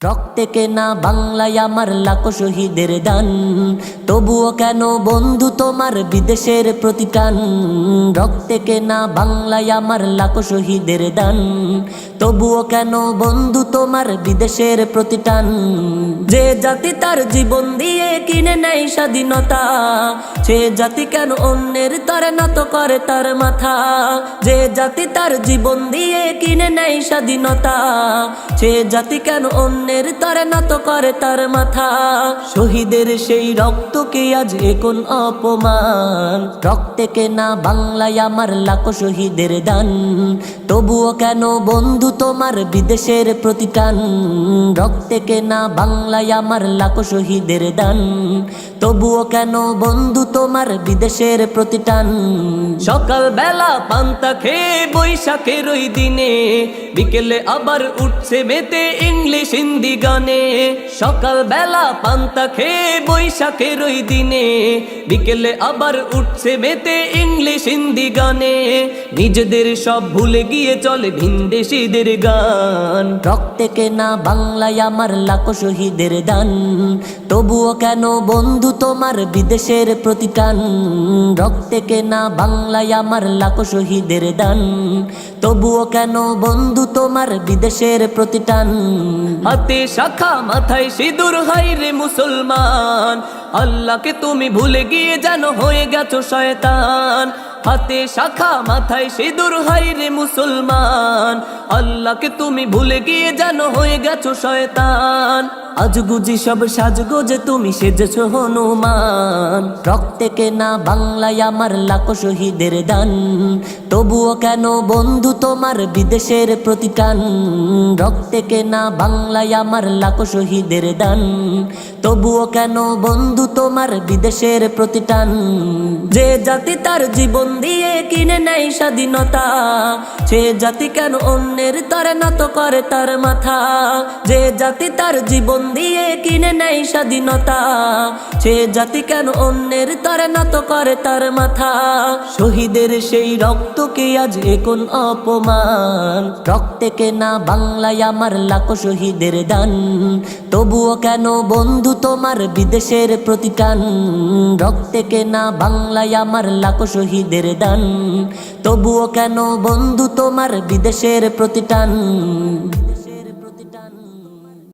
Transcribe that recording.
রক্তে কেনা বাংলায় আমার লাখো শহীদের দান, তবুও কেন বন্ধু তোমার বিদেশের প্রতিটান। রক্তে কেনা বাংলায় আমার লাখো শহীদের দান, তবুও কেন বন্ধু তোমার বিদেশের প্রতিটান। যে জাতি তার জীবন দিয়ে কিনে নেয় স্বাধীনতা, সে জাতি কেন অন্যের তরে নত করে তার মাথা। যে জাতি তার জীবন দিয়ে কিনে নেয় স্বাধীনতা, সে জাতি কেন অন্যের তরে নত করে তার মাথা। শহীদের সেই রক্তকে আজ কোন অপমান। রক্তে কেনা বাংলায় আমার লাখো শহীদের দান, তবুও কেন বন্ধু তোমার বিদেশের প্রতিটান। রক্তে কেনা বাংলায় আমার লাখো শহীদের দান, তবুও কেন বন্ধু তোমার বিদেশের প্রতিটান। সকাল বেলা পান্তা খেয়ে বৈশাখের ওই দিনে, বিকেলে আবার উঠছে মেতে ইংলিশ হিন্দি গানে। সকাল বেলা পান্তা খেয়ে বৈশাখের ওই দিনে, বিকেলে আবার উঠছে মেতে ইংলিশ হিন্দি গানে। নিজেদের সব ভুলে গিয়ে চলে ভিনদেশীদের গান। রক্তে কেনা বাংলায় আমার লাখো শহীদের দান, তবুও কেন বন্ধু তোমার বিদেশের প্রতিটান। রক্তে কেনা বাংলায় আমার লাখো শহীদের দান, তবুও কেন বন্ধু তোমার বিদেশের প্রতিটান। হাতে শাখা মাথায় সিঁদুর, হাই রে মুসলমান, আল্লাহকে তুমি ভুলে গিয়ে যেন হয়ে গেছো শয়তান। হাতে শাখা মাথায় সিঁদুর, হাই রে মুসলমান, আল্লাহকে তুমি ভুলে গিয়ে যেন হয়ে গেছো শয়তান। আজ গুজি সব সাজগোজে তুমি সেজেছো হনুমান। রক্তে কেনা বাংলায় আমার লাখো শহীদের দান, তবুও কেন বন্ধু তোমার বিদেশের প্রতিটান। রক্তে কেনা বাংলায় আমার লাখো শহীদের দান, তবুও কেন বন্ধু তোমার বিদেশের প্রতিটান। যে জাতি তার জীবন দিয়ে কিনে নেয় স্বাধীনতা, সে জাতি কেন অন্যের তরে নত করে তার মাথা। যে জাতি তার জীবন দিয়ে কিনে নেয় স্বাধীনতা, সে জাতি কেন অন্যের তরে নত করে তার মাথা। শহীদের সেই রক্তকে আজ কোন অপমান। রক্তে কেনা বাংলায় আমার লাখো শহীদের দান, তবুও কেন বন্ধু তোমার বিদেশের প্রতিটান। রক্তে কেনা বাংলায় আমার লাখো শহীদের দান, তবুও কেন বন্ধু তোমার বিদেশের প্রতিটান।